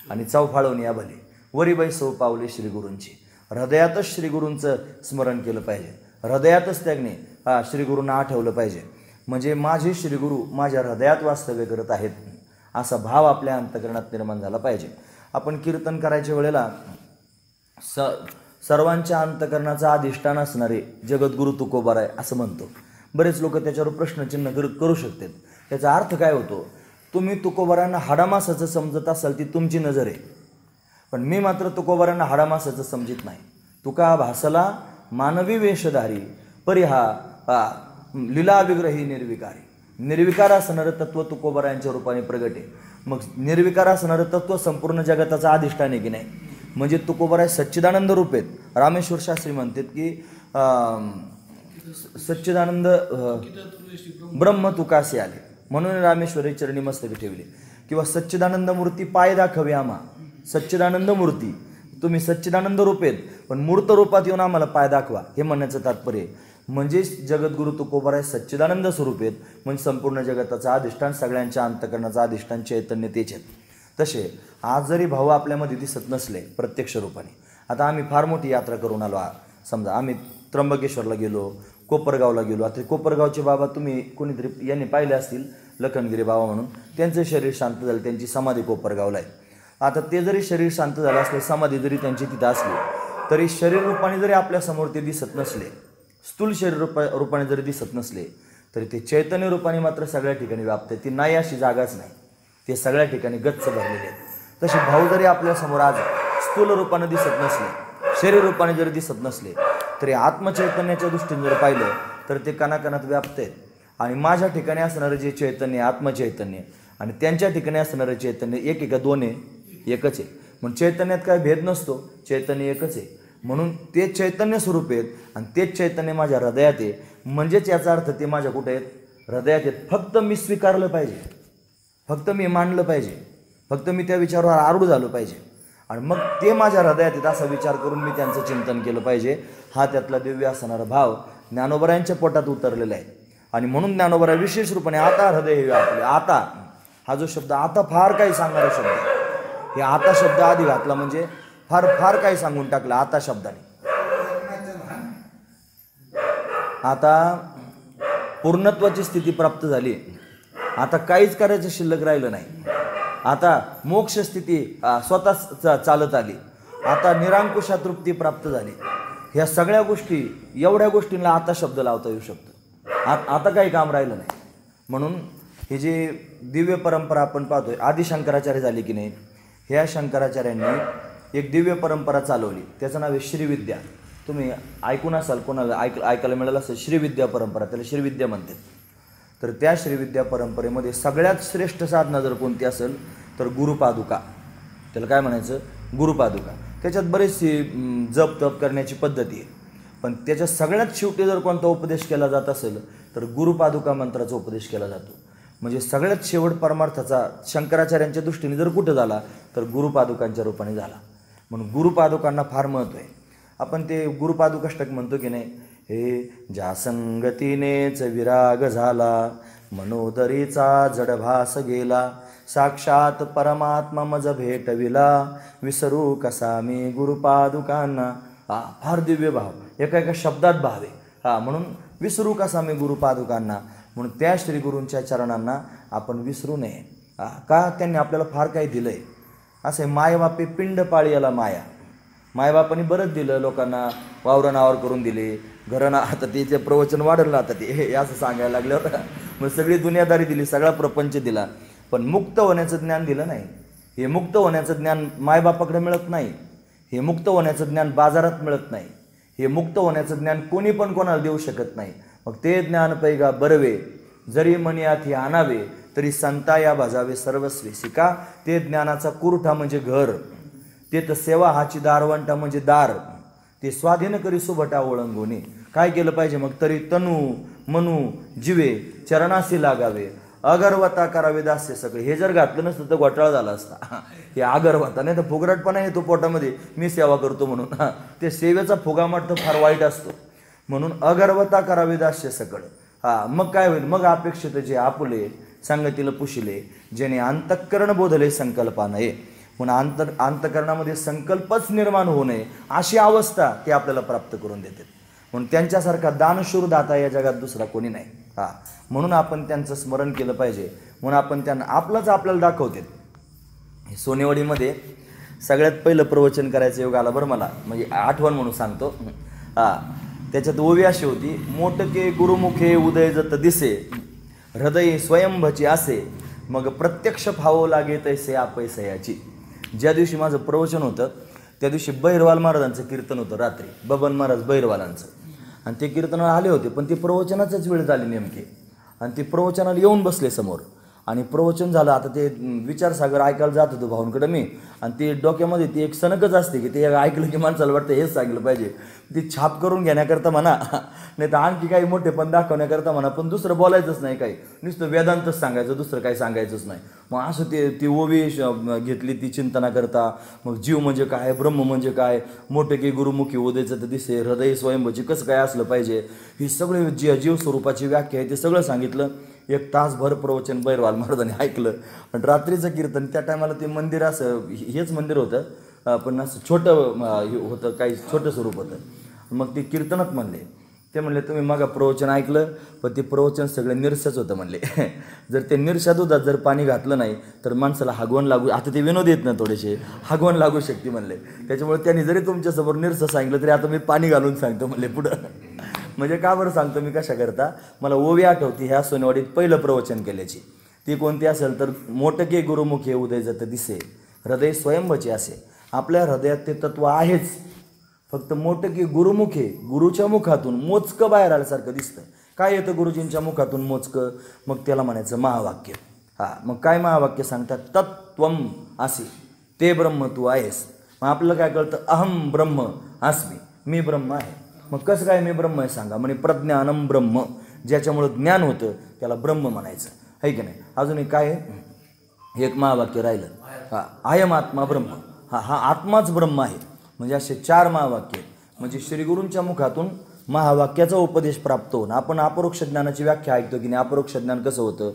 आणि चौफाळून या भले, वरीबाई सौ पावले श्रीगुरूंची. हृदयातच श्रीगुरूंचं स्मरण केलं पाहिजे, हृदयातच त्याने श्रीगुरूंना आठवलं पाहिजे. म्हणजे माझे श्रीगुरू माझ्या हृदयात वास्तव्य करत आहेत असा भाव आपल्या अंतःकरणात निर्माण झाला पाहिजे. आपण कीर्तन करायच्या वेळेला सर्वांच्या अंतःकरणाचा अधिष्ठान असणारे जगद्गुरू तुकोबाराय असं म्हणतो. बरेच लोक त्याच्यावर प्रश्नचिन्ह करू शकतात. त्याचा अर्थ काय होतो? तुम्ही तुकोबारांना हाडामासाचं समजत असाल ती तुमची नजर आहे, पण मी मात्र तुकोबारांना हाडामासाचं समजित नाही. तुका भासला मानवी वेशधारी परिहा लीला विग्रही निर्विकारी. निर्विकार असणारं तत्व तुकोबारांच्या रूपाने प्रगट आहे. मग निर्विकार असणारं तत्व संपूर्ण जगताचं अधिष्ठान आहे की नाही. म्हणजे तुकोबाराय सच्चिदानंद रूप आहेत. रामेश्वर शास्त्री म्हणतात की सच्चिदानंद ब्रह्म तुकासे आले म्हणून रामेश्वरी चरणी मस्तक ठेवले. किंवा सच्चिदानंद मूर्ती पाय दाखवे आम्हा. सच्चिदानंद मूर्ती, तुम्ही सच्चिदानंद रूप आहेत पण मूर्त रूपात येऊन आम्हाला पाय दाखवा, हे म्हणण्याचं तात्पर्य. म्हणजे जगद्गुरू तुकोबाराय सच्चिदानंद स्वरूप आहेत. म्हणजे संपूर्ण जगताचं अधिष्ठान, सगळ्यांच्या अंतःकरणाचं अधिष्ठान चैतन्य तेच आहेत. तसे आज जरी भाऊ आपल्यामध्ये दिसत नसले प्रत्यक्ष रूपाने, आता आम्ही फार मोठी यात्रा करून आलो. समजा आम्ही त्र्यंबकेश्वरला गेलो, कोपरगावला गेलो. आता कोपरगावचे बाबा तुम्ही कोणीतरी यांनी पाहिले असतील, लखनगिरी बाबा म्हणून, त्यांचं शरीर शांत झालं, त्यांची समाधी कोपरगावला आहे. आता ते जरी शरीर शांत झालं असले, समाधी जरी त्यांची तिथं असली, तरी शरीर रूपाने जरी आपल्यासमोर ते दिसत नसले, स्थूल शरीर रूपाने जरी दिसत नसले, तरी ते चैतन्य रूपाने मात्र सगळ्या ठिकाणी व्याप्त आहे. ती नाही अशी जागाच नाही, ते सगळ्या ठिकाणी गच्च भरलेले आहेत. तसे भाऊ जरी आपल्यासमोर आज स्थूल रूपाने दिसत नसले, शरीर रूपाने जरी दिसत नसले, तरी आत्मचैतन्याच्या दृष्टीने जर पाहिलं तर ते कणाकणात व्याप्त आहेत. आणि माझ्या ठिकाणी असणारं जे चैतन्य, आत्मचैतन्य, आणि त्यांच्या ठिकाणी असणारं चैतन्य एक आहे का दोन आहे? एकच आहे. म्हणून चैतन्यात काय भेद नसतो, चैतन्य एकच आहे. म्हणून ते चैतन्य स्वरूप आहेत आणि तेच चैतन्य माझ्या हृदयात आहे. म्हणजेच याचा अर्थ ते माझ्या कुठे आहेत? हृदयात आहेत. फक्त मी स्वीकारलं पाहिजे, फक्त मी मानलं पाहिजे, फक्त मी त्या विचारावर आरूढ झालो पाहिजे आणि मग ते माझ्या हृदयात आहेत असा विचार करून मी त्यांचं चिंतन केलं पाहिजे. हा त्यातला दिव्य असणारा भाव ज्ञानोबरायांच्या पोटात उतरलेलं आहे. आणि म्हणून ज्ञानोबरा विशेष रूपाने आता हृदय हे व्यापले. आता हा जो शब्द, आता फार काही सांगणारा शब्द आहे. हे आता शब्द आधी घातला म्हणजे फार फार काही सांगून टाकलं आता शब्दाने. आता पूर्णत्वाची स्थिती प्राप्त झाली. आता काहीच करायचं शिल्लक राहिलं नाही. आता मोक्ष स्थिती स्वतः चालत आली. आता निरांकुशा तृप्ती प्राप्त झाली. ह्या सगळ्या गोष्टी, एवढ्या गोष्टींना आता शब्द लावता येऊ शकतो. आता काही काम राहिलं नाही. म्हणून हे जे दिव्य परंपरा आपण पाहतोय, आदि शंकराचार्य झाले की नाही, ह्या शंकराचार्यांनी एक दिव्य परंपरा चालवली. त्याचं नाव आहे श्रीविद्या. तुम्ही ऐकून असाल, कोणाला ऐकायला मिळालं असेल, श्रीविद्या परंपरा, त्याला श्रीविद्या म्हणतात. तर त्या श्रीविद्या परंपरेमध्ये सगळ्यात श्रेष्ठ साधना जर कोणती असेल तर गुरुपादुका. त्याला काय म्हणायचं? गुरुपादुका. त्याच्यात बरेचसे जप तप करण्याची पद्धती आहे, पण त्याच्या सगळ्यात शेवटी जर कोणता उपदेश केला जात असेल तर गुरुपादुका मंत्राचा उपदेश केला जातो. म्हणजे सगळ्यात शेवट परमार्थाचा शंकराचार्यांच्या दृष्टीने जर कुठं झाला तर गुरुपादुकांच्या रूपाने झाला. म्हणून गुरुपादुकांना फार महत्त्व आहे. आपण ते गुरुपादुकाष्टक म्हणतो की नाही, हे ज्या संगतीनेच विराग झाला, मनोदरीचा जडभास गेला, साक्षात परमात्मा मज भेटविला, विसरू कसा मी गुरुपादुकांना. फार दिव्य भाव, एका एका शब्दात भाव आहे. म्हणून विसरू कसा मी गुरुपादुकांना. म्हणून त्या श्री गुरूंच्या चरणांना आपण विसरू नये. का? त्यांनी आपल्याला फार काही दिलं आहे. असे मायबापे पिंड पाळी याला माया. मायबापांनी बरंच दिलं लोकांना, वावरं नावावर करून दिले, घरं आता तिचे प्रवचन वाढलं, आता ते हे असं सांगायला लागलं. मग सगळी दुनियादारी दिली, सगळा प्रपंच दिला, पण मुक्त होण्याचं ज्ञान दिलं नाही. हे मुक्त होण्याचं ज्ञान मायबापाकडे मिळत नाही. हे मुक्त होण्याचं ज्ञान बाजारात मिळत नाही. हे मुक्त होण्याचं ज्ञान कोणी पण कोणाला देऊ शकत नाही. मग ते ज्ञान पैगा बरवे, जरी मनियाथी आणावे, तरी संता या भजावे सर्वस्वी. शिका ते ज्ञानाचा कुरठा म्हणजे घर, ते तर सेवा हाची दारवंटा म्हणजे दार, ते स्वाधीन करी सुभटा ओळंगोनी. काय केलं पाहिजे मग? तरी तनू मनू जिवे चरणाशी लागावे, अगरवता करावे दास्य सगळे. हे जर घातलं नसतं तर घोटाळा झाला असता. हे अगरवता नाही तर फुगरटपणा येतो पोटामध्ये, मी सेवा करतो म्हणून. ते सेवेचा फुगामट तर फार वाईट असतो. म्हणून अगरवता करावे दास्य सगळं. मग काय होईल? मग अपेक्षित जे आपुले सांगतील पुशिले, जेणे अंतःकरण बोधले संकल्पा नये. म्हणून अंतःकरणामध्ये संकल्पच निर्माण होऊ नये अशी अवस्था ते आपल्याला प्राप्त करून देतात. म्हणून त्यांच्यासारखा दानशूर दाता या जगात दुसरा कोणी नाही. म्हणून आपण त्यांचं स्मरण केलं पाहिजे. म्हणून आपण त्यांना आपलंच आपल्याला दाखवतात. सोनेवाडीमध्ये सगळ्यात पहिलं प्रवचन करायचं योग आला बरं मला, म्हणजे आठवण म्हणून सांगतो. त्याच्यात ओवी अशी होती, मोटके गुरुमुखे उदय जत दिसे, हृदय स्वयंभची असे, मग प्रत्यक्ष फावो लागे तैसे आपैसयाची. ज्या दिवशी माझं प्रवचन होतं त्या दिवशी बहिरवाल महाराजांचं कीर्तन होतं रात्री, बबन महाराज बहिरवालांचं. आणि ते कीर्तनाला आले होते, पण ती प्रवचनाचंच वेळ झाली नेमकी. आणि ते प्रवचनाला येऊन बसले समोर आणि प्रवचन झालं. आता ते विचारसागर ऐकायला जात होतो भाऊंकडे मी, आणि ते डोक्यामध्ये ती एक सनकच असते की ते ऐकलं की माणसाला वाटतं हेच सांगितलं पाहिजे. ती छाप करून घेण्याकरता म्हणा, नाही तर आणखी काही मोठे पण दाखवण्याकरता म्हणा, पण दुसरं बोलायचंच नाही काही, नुसतं वेदांतच सांगायचं, दुसरं काही सांगायचंच नाही. मग असं ती ओवी घेतली ती चिंतना करता. मग जीव म्हणजे काय, ब्रह्म म्हणजे काय, मोठे की गुरुमुखी उदयचं तर दिसे, हृदय स्वयंभूची कसं काय असलं पाहिजे, ही सगळे जीव स्वरूपाची व्याख्या आहे ते सगळं सांगितलं. एक तासभर प्रवचन बहिरवाल महाराजांनी ऐकलं. आणि रात्रीचं कीर्तन, त्या टायमाला ते मंदिर असं हेच मंदिर होतं, पण असं छोटं होतं, काही छोटं स्वरूप होतं. मग ते कीर्तनात म्हणले, ते म्हणले तुम्ही मग प्रवचन ऐकलं, पण ते प्रवचन सगळं निरसच होतं म्हणले. जर ते निरशा दुधात जर पाणी घातलं नाही तर माणसाला हागवण लागू, आता ते विनोद येत ना थोडेसे, हागवण लागू शकते म्हणले. त्याच्यामुळे त्यांनी जरी तुमच्यासमोर निरसं सांगितलं तरी आता मी पाणी घालून सांगतो म्हणले पुढं. म्हणजे का बरं सांगतो मी कशा करता, मला ओवी आठवती ह्या सोनेवाडीत पहिलं प्रवचन केल्याची. ती कोणती असेल तर, मोटके गुरुमुखे उदय जत दिसे, हृदय स्वयंभचे असे. आपल्या हृदयात ते तत्व आहेच, फक्त मोटके गुरुमुखे, गुरुच्या मुखातून मोजकं बाहेर आल्यासारखं दिसतं. काय येतं गुरुजींच्या मुखातून मोजकं? मग त्याला म्हणायचं महावाक्य. मग काय महावाक्य सांगतात? तत्त्वम असे, ते ब्रह्म तू आहेस. मग आपल्याला काय कळतं? अहम ब्रह्म अस्मि, मी ब्रह्म आहे. मग कसं काय मी ब्रह्म आहे सांगा? म्हणे प्रज्ञानम ब्रह्म, ज्याच्यामुळं ज्ञान होतं त्याला ब्रह्म म्हणायचं, है की नाही? अजून एक काय, एक महावाक्य राहिलं, अयम आत्मा ब्रह्म. हा आत्माच ब्रह्म आहे. म्हणजे असे 4 महावाक्य, म्हणजे श्रीगुरूंच्या मुखातून महावाक्याचा उपदेश प्राप्त होऊन आपण अपरोक्ष ज्ञानाची व्याख्या ऐकतो की नाही. अपरोक्ष ज्ञान कसं होतं?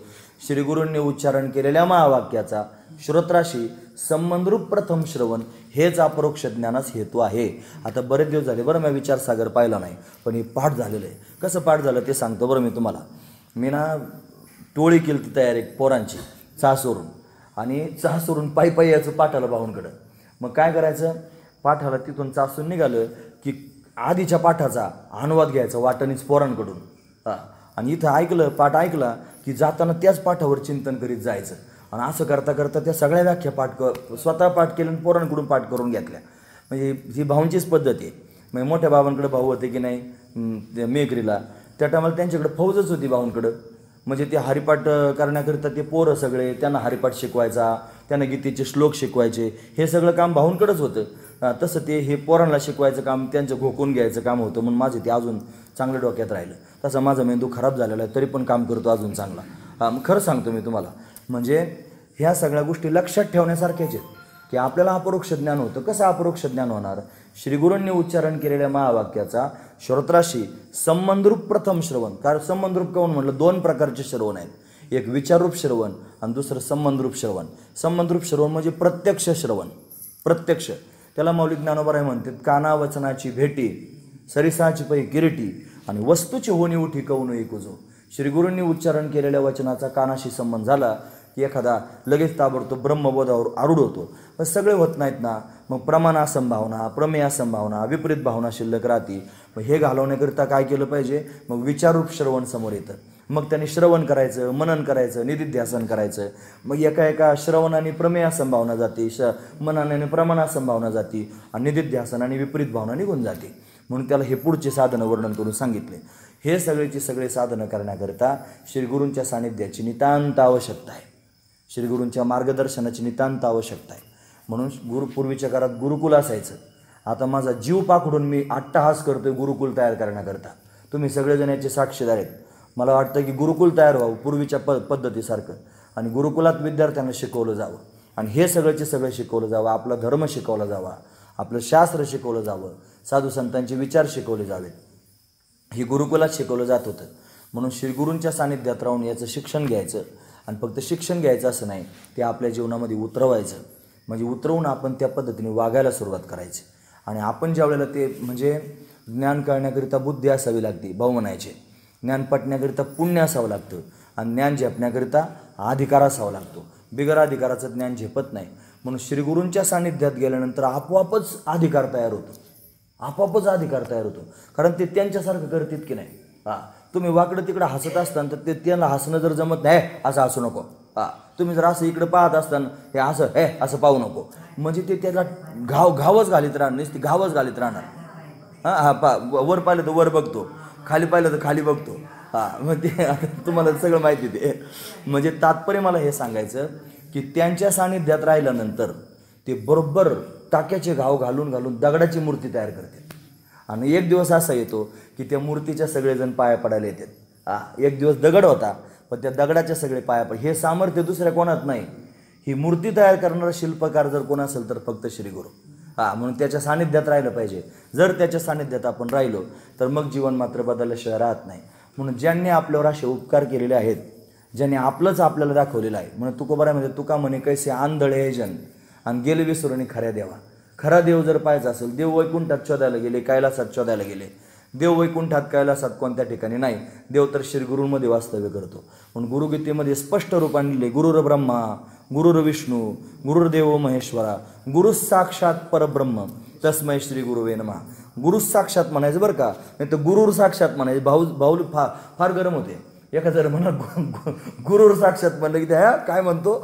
श्रीगुरूंनी उच्चारण केलेल्या महावाक्याचा श्रोत्राशी संबंधरूप प्रथम श्रवण हेच अपरोक्ष ज्ञानास हेतू आहे. आता बरेच दिवस झाले बरं मी विचारसागर पाहिला नाही, पण हे पाठ झालेलं आहे. कसं पाठ झालं ते सांगतो बरं मी तुम्हाला. मी ना टोळी केली ती तयारी पोरांची चासवरून, आणि चासवरून पायी यायचं पाठाला भाऊंकडं. मग काय करायचं, पाठाला तिथून चासून निघालं की आधीच्या पाठाचा अनुवाद घ्यायचा वाटणीच पोरांकडून. आणि इथं ऐकलं, पाठ ऐकला की जाताना त्याच पाठावर चिंतन करीत जायचं. आणि असं करता करता त्या सगळ्या व्याख्या स्वतः पाठ केल्या आणि पोरांकडून पाठ करून घेतल्या. म्हणजे ही भाऊंचीच पद्धत आहे. म्हणजे मोठ्या बाबांकडे भाऊ होते की नाही मेघरीला, त्या टायमाला त्यांच्याकडे फौजच होती भाऊंकडं. म्हणजे ते हरिपाठ करण्याकरिता ते पोरं सगळे त्यांना हरिपाठ शिकवायचा, त्यांना गीतेचे श्लोक शिकवायचे, हे सगळं काम भाऊंकडंच होतं. तसं ते हे पोरांना शिकवायचं काम, त्यांचं घोकून घ्यायचं काम होतं. म्हणून माझे ते अजून चांगलं डोक्यात राहिलं. तसा माझा मेंदू खराब झालेला आहे, तरी पण काम करतो अजून चांगला. खरं सांगतो मी तुम्हाला. म्हणजे ह्या सगळ्या गोष्टी लक्षात ठेवण्यासारख्याच आहेत की आपल्याला अपरोक्ष ज्ञान होतं. कसं अपरोक्ष ज्ञान होणार? श्रीगुरूंनी उच्चारण केलेल्या महावाक्याचा श्रोत्राशी संबंधरूप प्रथम श्रवण. कारण संबंधरूप काऊन म्हटलं? दोन प्रकारचे श्रवण आहेत. एक विचाररूप श्रवण आणि दुसरं संबंधरूप श्रवण. संबंधरूप श्रवण म्हणजे प्रत्यक्ष श्रवण, प्रत्यक्ष. त्याला मौलिक ज्ञानोबराय म्हणतात, काना वचनाची भेटी सरिसाची पै किरीटी आणि वस्तूची होणी उठी कौन एकूजो. श्रीगुरूंनी उच्चारण केलेल्या वचनाचा कानाशी संबंध झाला की एखादा लगेच ताबडतोब ब्रह्मबोधावर आरूढ होतो. पण सगळे होत नाहीत ना. मग प्रमाणासंभावना, प्रमेयासंभावना, विपरीत भावना शिल्लक राहते. मग हे घालवण्याकरिता काय केलं पाहिजे? मग विचाररूप श्रवण समोर येतं. मग त्यांनी श्रवण करायचं, मनन करायचं, निधिध्यासन करायचं. मग एका श्रवणाने प्रमेयासंभावना जाते, मनाने प्रमाणासंभावना जाते, आणि निधिध्यासन आणि विपरीत भावना निघून जाते. म्हणून त्याला हे पुढचे साधनं वर्णन करून सांगितले. हे सगळेचे सगळे साधनं करण्याकरिता श्रीगुरूंच्या सानिध्याची नितांत आवश्यकता आहे. श्रीगुरूंच्या मार्गदर्शनाची नितांत आवश्यकता आहे. म्हणून पूर्वीच्या काळात गुरुकुल असायचं. आता माझा जीव पाखडून मी अट्टहास करतोय गुरुकुल तयार करण्याकरता. तुम्ही सगळेजण याचे साक्षीदार आहेत. मला वाटतं की गुरुकुल तयार व्हावं पूर्वीच्या पद्धतीसारखं, आणि गुरुकुलात विद्यार्थ्यांना शिकवलं जावं, आणि हे सगळ्याचे सगळं शिकवलं जावं. आपला धर्म शिकवला जावा, आपलं शास्त्र शिकवलं जावं, साधू संतांचे विचार शिकवले जावेत. हे गुरुकुलात शिकवलं जात होतं. म्हणून श्रीगुरूंच्या सानिध्यात राहून याचं शिक्षण घ्यायचं. आणि फक्त शिक्षण घ्यायचं असं नाही, ते आपल्या जीवनामध्ये उतरवायचं. म्हणजे उतरवून आपण त्या पद्धतीने वागायला सुरुवात करायची. आणि आपण ज्या वेळेला ते म्हणजे ज्ञान कळण्याकरिता बुद्धी असावी लागते, भाऊ म्हणायचे. ज्ञान पटण्याकरिता पुण्य असावं लागतं, आणि ज्ञान झेपण्याकरिता अधिकार असावा लागतो. बिगर अधिकाराचं ज्ञान झेपत नाही. म्हणून श्रीगुरूंच्या सानिध्यात गेल्यानंतर आपोआपच अधिकार तयार होतो, आपोआपच अधिकार तयार होतो. कारण ते त्यांच्यासारखं करतात की नाही. तुम्ही वाकडं तिकडं हसत असताना तर ते त्यांना हसणं जर जमत नाही, असं हसू नको. तुम्ही जर असं इकडं पाहत असताना हे असं असं पाहू नको, म्हणजे ते त्याला घावच घालीत राहणार, नुसती घावच घालीत राहणार. वर पाहिलं तर वर बघतो, खाली पाहिलं तर खाली बघतो. मग ते तुम्हाला सगळं माहिती ते. म्हणजे तात्पर्य मला हे सांगायचं की त्यांच्या सानिध्यात राहिल्यानंतर ते बरोबर टाक्याचे घाव घालून घालून दगडाची मूर्ती तयार करते. आणि एक दिवस असा येतो की त्या मूर्तीच्या सगळेजण पाया पडायला येतात. एक दिवस दगड होता, पण त्या दगडाच्या सगळे पाया पड. हे सामर्थ्य दुसऱ्या कोणात नाही. ही मूर्ती तयार करणारा शिल्पकार जर कोण असेल तर फक्त श्रीगुरू. म्हणून त्याच्या सानिध्यात राहिलं पाहिजे. जर त्याच्या सानिध्यात आपण राहिलो तर मग जीवन मात्र बदलल्याशिवाय राहत नाही. म्हणून ज्यांनी आपल्यावर असे उपकार केलेले आहेत, ज्यांनी आपलंच आपल्याला दाखवलेलं आहे. म्हणून तुकोबारामध्ये तुका म्हणे कैसे आंधळे हे जन आणि गेले विसरून खऱ्या देवा. खरा देव जर पाहायचा असेल, देव वैकुंठात शोधायला गेले, कैलासात शोधायला गेले. देव वैकुंठात कैलासात कोणत्या ठिकाणी नाही. देव तर श्रीगुरूंमध्ये वास्तव्य करतो. म्हणून गुरुगीतेमध्ये स्पष्ट रूपाने लिहिले, गुरुर ब्रह्मा गुरुर विष्णू गुरुर्देव महेश्वरा गुरु साक्षात परब्रह्म तस्मै श्री गुरुवे नमः. गुरु साक्षात म्हणायचं बरं का, नाही तर गुरुर साक्षात म्हणायचं. भाऊ फार गरम होते. एखाद्या जर म्हणा गुरुर साक्षात म्हणलं की त्या काय म्हणतो,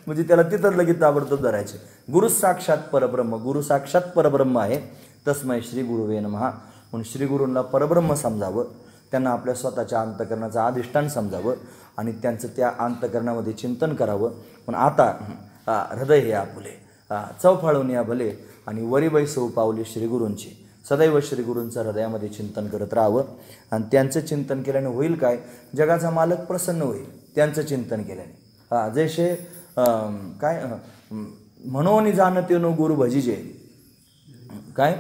म्हणजे त्याला तिथं लगेच ताबडतोब धरायचे. गुरु साक्षात परब्रह्म, गुरु साक्षात परब्रह्म आहे. तस्मै श्री गुरुवे नमः. म्हणून श्रीगुरूंना परब्रह्म समजावं, त्यांना आपल्या स्वतःच्या अंतकरणाचं अधिष्ठान समजावं आणि त्यांचं त्या अंतकरणामध्ये चिंतन करावं. पण आता हृदय हे आपुले चौफाळून या भले आणि वरी बैसव पावली श्रीगुरूंची. सदैव श्रीगुरूंचं हृदयामध्ये चिंतन करत राहावं. आणि त्यांचं चिंतन केल्याने होईल काय, जगाचा मालक प्रसन्न होईल त्यांचं चिंतन केल्याने. जैसे काय म्हणून जाणते नो गुरु भजीजे, काय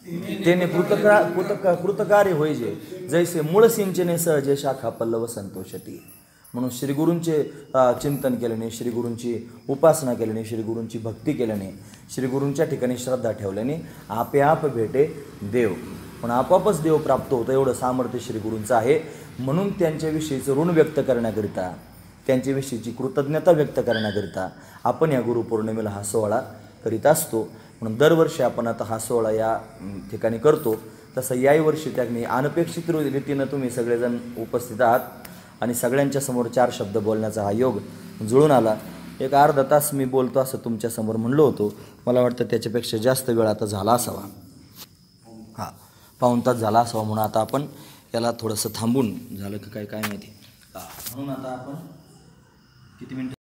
तेने कृतकार्य होईजे जैसे मूळ सिंचने सहजे शाखा पल्लव संतोषती. म्हणून श्रीगुरूंचे चिंतन केल्याने, श्रीगुरूंची उपासना केल्याने, श्रीगुरूंची भक्ती केल्याने, श्रीगुरूंच्या ठिकाणी श्रद्धा ठेवल्याने आपोआप भेटे देव. पण आपोआपच देव प्राप्त होतं एवढं सामर्थ्य श्रीगुरूंचं आहे. म्हणून त्यांच्याविषयीचं ऋण व्यक्त करण्याकरिता, त्यांच्याविषयीची कृतज्ञता व्यक्त करण्याकरिता आपण या गुरुपौर्णिमेला हा सोहळा करीत असतो. म्हणून दरवर्षी आपण आता हा सोहळा या ठिकाणी करतो. तसं याही वर्षी त्याने अनपेक्षित रीतीनं तुम्ही सगळेजण उपस्थित आहात आणि सगळ्यांच्या समोर 4 शब्द बोलण्याचा हा योग जुळून आला. एक अर्धा तास मी बोलतो असं तुमच्यासमोर म्हणलो होतो. मला वाटतं त्याच्यापेक्षा जास्त वेळ आता झाला असावा. हां, पाऊण तास झाला असावा. म्हणून आता आपण याला थोडंसं थांबून झालं की काय माहिती. म्हणून आता आपण किती मिनटं